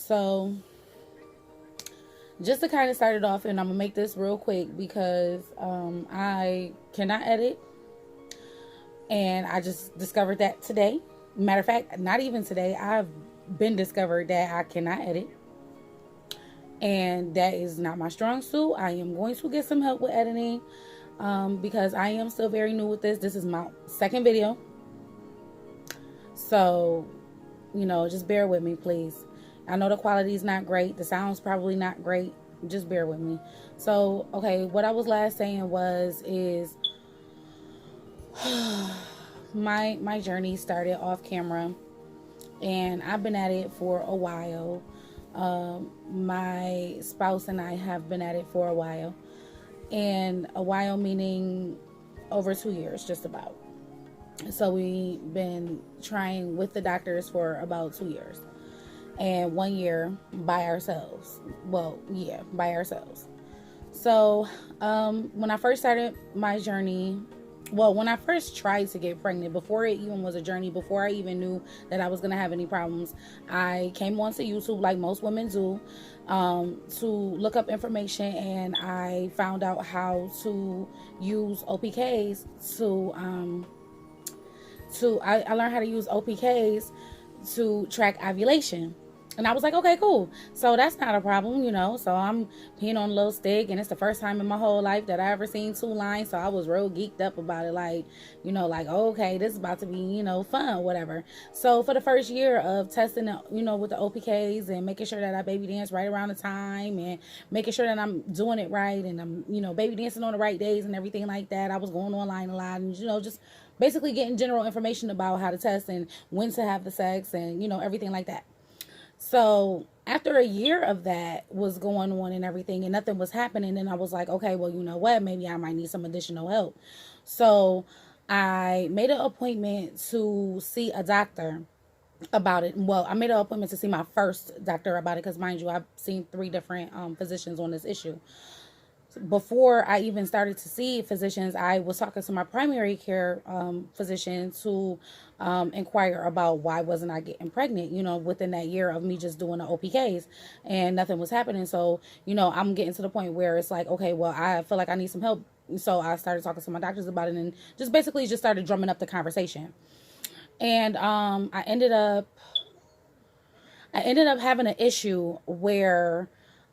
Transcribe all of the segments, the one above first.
So just to kind of start it off, and I'm gonna make this real quick because I cannot edit, and I just discovered that today. Matter of fact, not even today. I've been discovered that I cannot edit, and that is not my strong suit. I am going to get some help with editing because I am still very new with this. This is my second video, so just bear with me, please. I know the quality is not great. The sound's probably not great. Just bear with me. So, okay, what I was last saying is my journey started off camera, and I've been at it for a while. My spouse and I have been at it for a while, and a while meaning over 2 years, just about. So we've been trying with the doctors for about 2 years, and 1 year by ourselves. Well, yeah, by ourselves. So when I first started my journey, well, when I first tried to get pregnant, before it even was a journey, before I even knew that I was going to have any problems, I came onto YouTube like most women do, to look up information, and I found out how to use OPKs I learned how to use OPKs to track ovulation. And I was like, okay, cool. So that's not a problem, So I'm peeing on a little stick, and it's the first time in my whole life that I ever seen 2 lines. So I was real geeked up about it, like, okay, this is about to be, fun, whatever. So for the first year of testing, with the OPKs and making sure that I baby dance right around the time, and making sure that I'm doing it right, and I'm, baby dancing on the right days and everything like that, I was going online a lot, and, just basically getting general information about how to test and when to have the sex and, everything like that. So after a year of that was going on and everything, and nothing was happening, then I was like, okay, well, you know what? Maybe I might need some additional help. So I made an appointment to see a doctor about it. Well, I made an appointment to see my first doctor about it because, mind you, I've seen 3 different physicians on this issue. Before I even started to see physicians, I was talking to my primary care physician to inquire about why wasn't I getting pregnant, within that year of me just doing the OPKs, and nothing was happening. So, I'm getting to the point where it's like, okay, well, I feel like I need some help. So I started talking to my doctors about it, and just basically just started drumming up the conversation. And I ended up having an issue where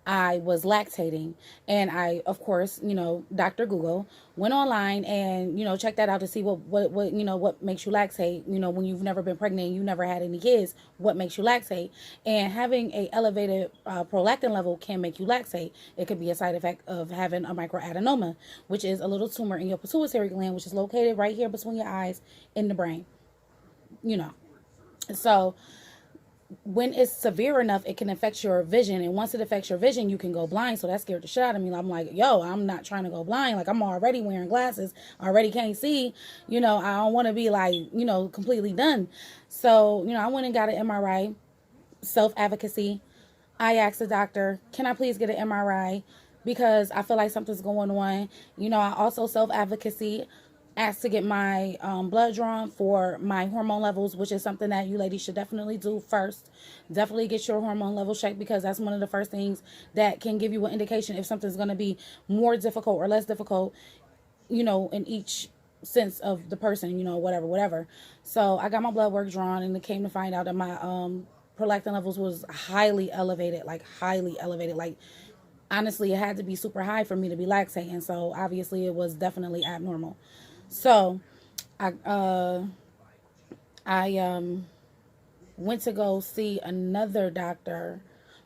I was lactating, and I, of course, Dr. Google, went online and, checked that out to see what makes you lactate, when you've never been pregnant, you never had any kids, what makes you lactate. And having a elevated prolactin level can make you lactate. It could be a side effect of having a microadenoma, which is a little tumor in your pituitary gland, which is located right here between your eyes in the brain, you know. So when it's severe enough, it can affect your vision. And once it affects your vision, you can go blind. So that scared the shit out of me. I'm like, yo, I'm not trying to go blind. Like, I'm already wearing glasses, already can't see. I don't want to be like, completely done. So, I went and got an MRI, self-advocacy. I asked the doctor, can I please get an MRI? Because I feel like something's going on. I also self-advocacy asked to get my blood drawn for my hormone levels, which is something that you ladies should definitely do first. Definitely get your hormone levels checked, because that's one of the first things that can give you an indication if something's going to be more difficult or less difficult, in each sense of the person, whatever. So I got my blood work drawn, and it came to find out that my prolactin levels was highly elevated, like honestly, it had to be super high for me to be lactating. So obviously it was definitely abnormal. So I went to go see another doctor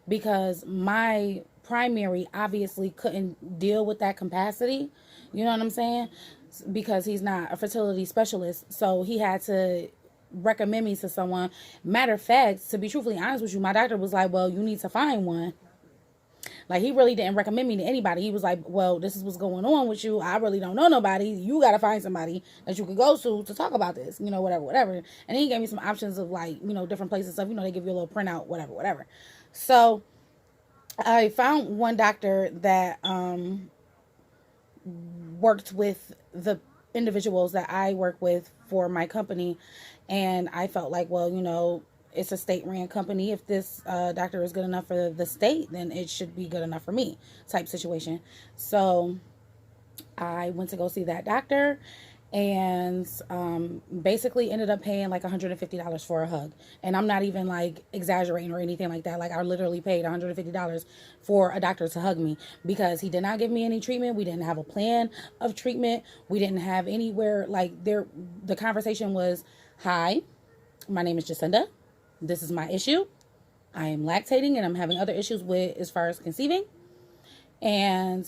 because my primary obviously couldn't deal with that capacity. You know what I'm saying? Because he's not a fertility specialist. So he had to recommend me to someone. Matter of fact, to be truthfully honest with you, my doctor was like, well, you need to find one. Like, he really didn't recommend me to anybody. He was like, well, this is what's going on with you. I really don't know nobody. You got to find somebody that you could go to talk about this, whatever. And then he gave me some options of, like, different places. Stuff, they give you a little printout, whatever. So I found one doctor that worked with the individuals that I work with for my company. And I felt like, well, it's a state-ran company. If this doctor is good enough for the state, then it should be good enough for me, type situation. So I went to go see that doctor, and basically ended up paying like $150 for a hug. And I'm not even like exaggerating or anything like that. Like, I literally paid $150 for a doctor to hug me, because he did not give me any treatment. We didn't have a plan of treatment. We didn't have anywhere like there. The conversation was, "Hi, my name is Jacinda. This is my issue. I am lactating and I'm having other issues with as far as conceiving." And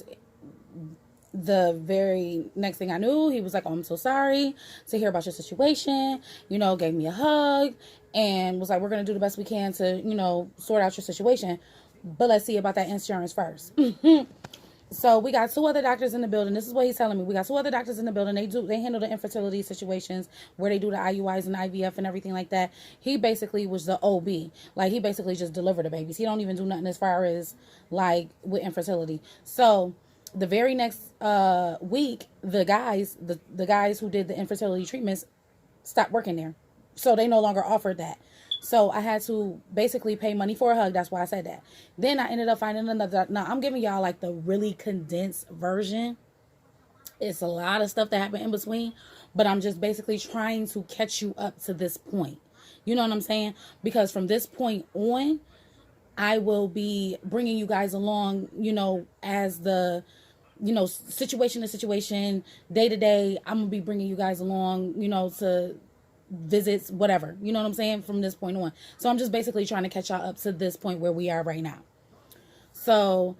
the very next thing I knew, he was like, "Oh, I'm so sorry to hear about your situation," gave me a hug and was like, "We're going to do the best we can to, sort out your situation. But let's see about that insurance first." So we got two other doctors in the building. This is what he's telling me. We got two other doctors in the building. They handle the infertility situations where they do the IUIs and IVF and everything like that. He basically was the OB. Like, he basically just delivered the babies. He don't even do nothing as far as like with infertility. So the very next week, the guys who did the infertility treatments stopped working there. So they no longer offered that. So I had to basically pay money for a hug. That's why I said that. Then I ended up finding another. Now, I'm giving y'all like the really condensed version. It's a lot of stuff that happened in between, but I'm just basically trying to catch you up to this point. You know what I'm saying? Because from this point on, I will be bringing you guys along, as the, situation to situation, day to day. I'm going to be bringing you guys along, to visits, whatever. You know what I'm saying? From this point on. So I'm just basically trying to catch y'all up to this point where we are right now. So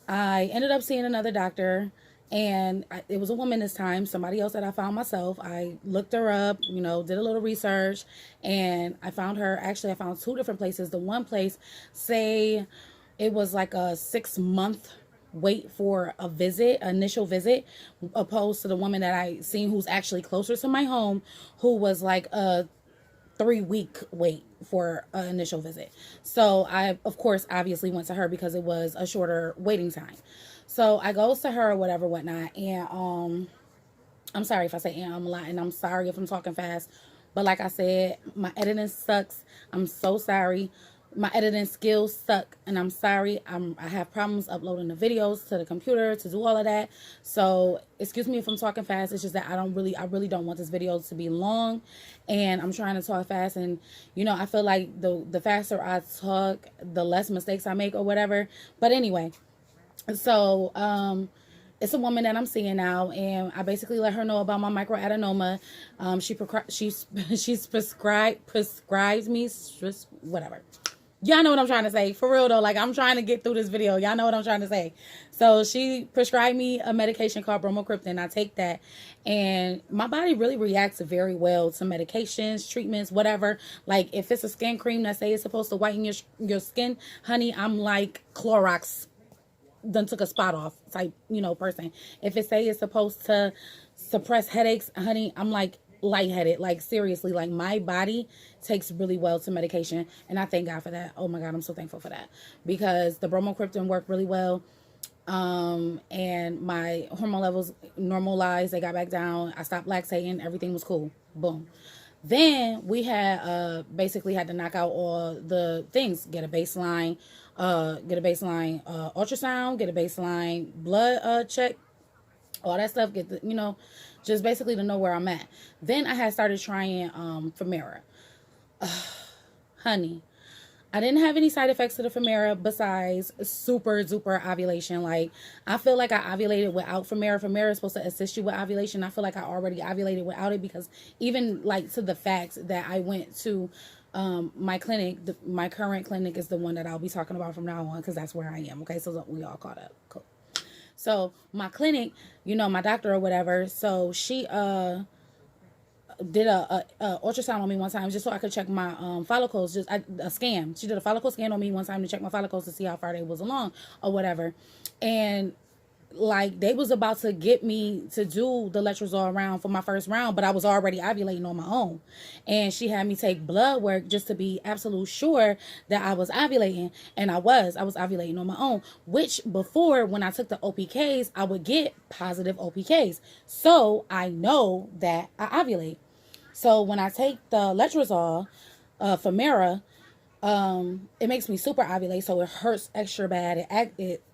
I ended up seeing another doctor, and it was a woman this time, somebody else that I found myself. I looked her up, did a little research, and I found her. Actually, I found two different places. The one place, say it was like a 6-month wait for a visit, initial visit, opposed to the woman that I seen who's actually closer to my home, who was like a 3-week wait for an initial visit. So I, of course, obviously went to her because it was a shorter waiting time. So I goes to her or whatever, whatnot, and I'm sorry if I say "and" I'm a lot, and I'm sorry if I'm talking fast, but like I said, my editing sucks. I'm so sorry. My editing skills suck, and I'm sorry. I have problems uploading the videos to the computer to do all of that. So excuse me if I'm talking fast. It's just that I really don't want this video to be long, and I'm trying to talk fast. And I feel like the faster I talk, the less mistakes I make or whatever. But anyway, so it's a woman that I'm seeing now, and I basically let her know about my microadenoma. She's prescribed me whatever. Y'all know what I'm trying to say. For real though, like, I'm trying to get through this video. Y'all know what I'm trying to say. So she prescribed me a medication called Prolactin. I take that, and my body really reacts very well to medications, treatments, whatever. Like, if it's a skin cream that say it's supposed to whiten your skin, honey, I'm like Clorox done took a spot off type, person. If it say it's supposed to suppress headaches, honey, I'm like lightheaded. Like, seriously, like, my body takes really well to medication, and I thank God for that. Oh my God, I'm so thankful for that, because the bromocriptine worked really well, and my hormone levels normalized. They got back down. I stopped lactating. Everything was cool. Boom. Then we had basically had to knock out all the things. Get a baseline ultrasound, get a baseline blood check, all that stuff. Get the just basically to know where I'm at. Then I had started trying Femera. Honey, I didn't have any side effects to the Femera besides super duper ovulation. Like, I feel like I ovulated without Femera. Femera is supposed to assist you with ovulation. I feel like I already ovulated without it, because even like to the fact that I went to my clinic, my current clinic is the one that I'll be talking about from now on, because that's where I am. Okay, so we all caught up. Cool. So my clinic, my doctor or whatever, so she did a ultrasound on me one time just so I could check my follicles, just a scan. She did a follicle scan on me one time to check my follicles to see how far they was along or whatever. And like, they was about to get me to do the Letrozole round for my first round, but I was already ovulating on my own. And she had me take blood work just to be absolute sure that I was ovulating. And I was ovulating on my own, which before, when I took the OPKs, I would get positive OPKs. So I know that I ovulate. So when I take the Letrozole, Femera, It makes me super ovulate, so it hurts extra bad.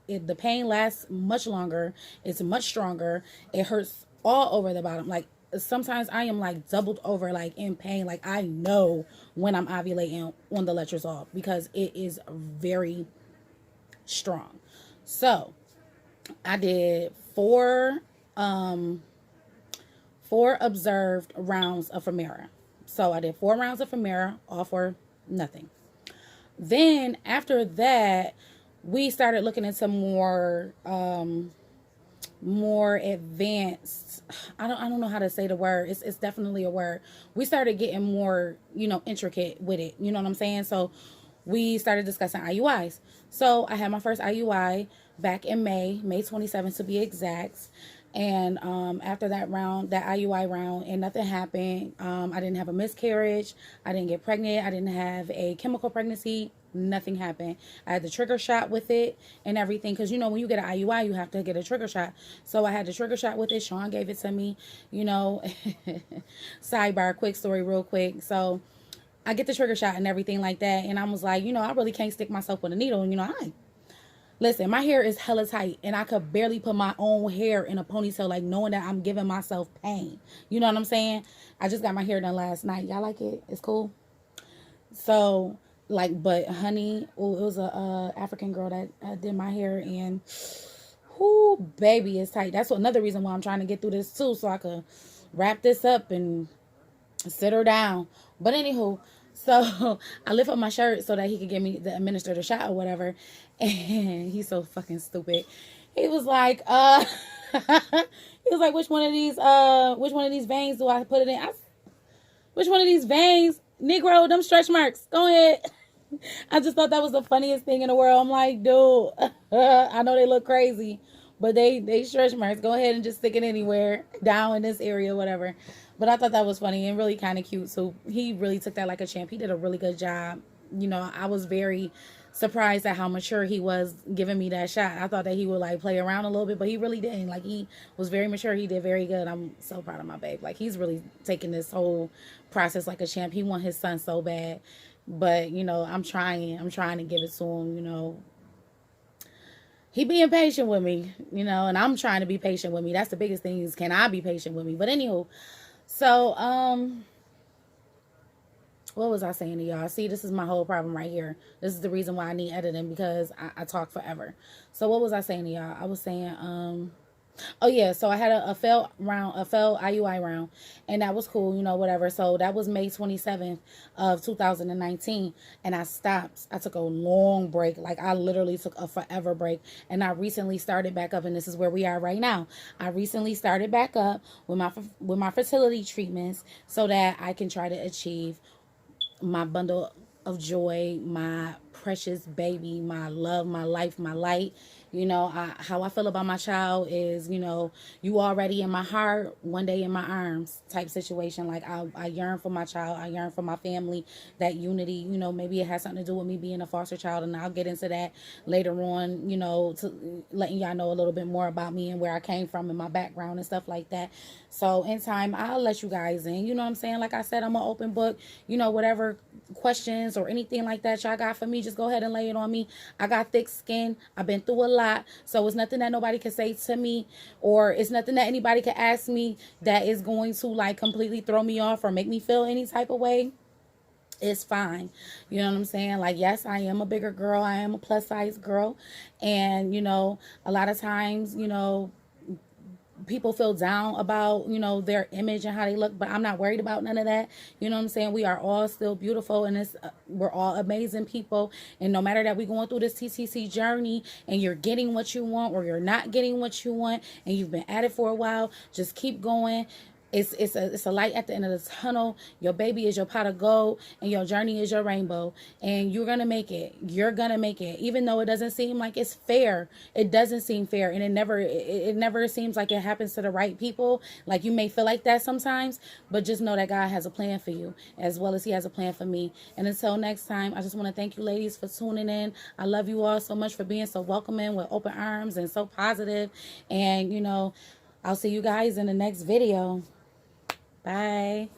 The pain lasts much longer. It's much stronger. It hurts all over the bottom. Like sometimes I am like doubled over, like in pain. Like I know when I'm ovulating on the letrozole because it is very strong. So I did four observed rounds of Femera. So I did 4 rounds of Femera, all for nothing. Then after that, we started looking into more advanced. I don't know how to say the word. It's definitely a word. We started getting more, intricate with it. You know what I'm saying? So we started discussing IUIs. So I had my first IUI back in May 27th to be exact. And after that IUI round, and nothing happened. I didn't have a miscarriage. I didn't get pregnant. I didn't have a chemical pregnancy. Nothing happened. I had the trigger shot with it and everything. Because, when you get an IUI, you have to get a trigger shot. So I had the trigger shot with it. Sean gave it to me, Sidebar, quick story real quick. So I get the trigger shot and everything like that. And I was like, I really can't stick myself with a needle. And, listen, my hair is hella tight, and I could barely put my own hair in a ponytail, like knowing that I'm giving myself pain. You know what I'm saying? I just got my hair done last night. Y'all like it? It's cool. So, but honey, it was a African girl that did my hair, and whoo, baby, it's tight. That's another reason why I'm trying to get through this too, so I could wrap this up and sit her down. But anywho, so I lift up my shirt so that he could get me the administer the shot or whatever. And he's so fucking stupid. He was like, he was like, which one of these veins do I put it in? Which one of these veins? Negro, them stretch marks. Go ahead. I just thought that was the funniest thing in the world. I'm like, dude, I know they look crazy, but they stretch marks. Go ahead and just stick it anywhere down in this area, whatever. But I thought that was funny and really kind of cute. So he really took that like a champ. He did a really good job. I was very surprised at how mature he was giving me that shot. I thought that he would like play around a little bit, but he really didn't. Like he was very mature. He did very good. I'm so proud of my babe. Like he's really taking this whole process like a champ. He want his son so bad. But, I'm trying to give it to him, He being patient with me, and I'm trying to be patient with me. That's the biggest thing is, can I be patient with me? But anywho, so, what was I saying to y'all? See, this is my whole problem right here. This is the reason why I need editing, because I talk forever. So what was I saying to y'all? I was saying, oh yeah, so I had a failed IUI round, and that was cool, whatever. So that was May 27th of 2019, and I stopped. I took a long break, like I literally took a forever break, and I recently started back up, and this is where we are right now. I recently started back up with my fertility treatments so that I can try to achieve my bundle of joy, my precious baby, my love, my life, my light. How I feel about my child is, you already in my heart, one day in my arms type situation. Like I yearn for my child. I yearn for my family, that unity. Maybe it has something to do with me being a foster child, and I'll get into that later on, to letting y'all know a little bit more about me and where I came from and my background and stuff like that. So in time, I'll let you guys in. You know what I'm saying? Like I said, I'm an open book. Whatever questions or anything like that y'all got for me, just go ahead and lay it on me. I got thick skin. I've been through a lot. So it's nothing that nobody can say to me, or it's nothing that anybody can ask me that is going to like completely throw me off or make me feel any type of way. It's fine. You know what I'm saying? Like, yes, I am a bigger girl. I am a plus size girl. And, a lot of times, people feel down about, their image and how they look, but I'm not worried about none of that. You know what I'm saying? We are all still beautiful, and we're all amazing people. And no matter that we're going through this TCC journey and you're getting what you want or you're not getting what you want and you've been at it for a while, just keep going. It's a light at the end of the tunnel. Your baby is your pot of gold, and your journey is your rainbow. And you're gonna make it. You're gonna make it. Even though it doesn't seem like it's fair, it doesn't seem fair, and it never seems like it happens to the right people. Like you may feel like that sometimes, but just know that God has a plan for you, as well as He has a plan for me. And until next time, I just want to thank you, ladies, for tuning in. I love you all so much for being so welcoming with open arms and so positive. And I'll see you guys in the next video. Bye.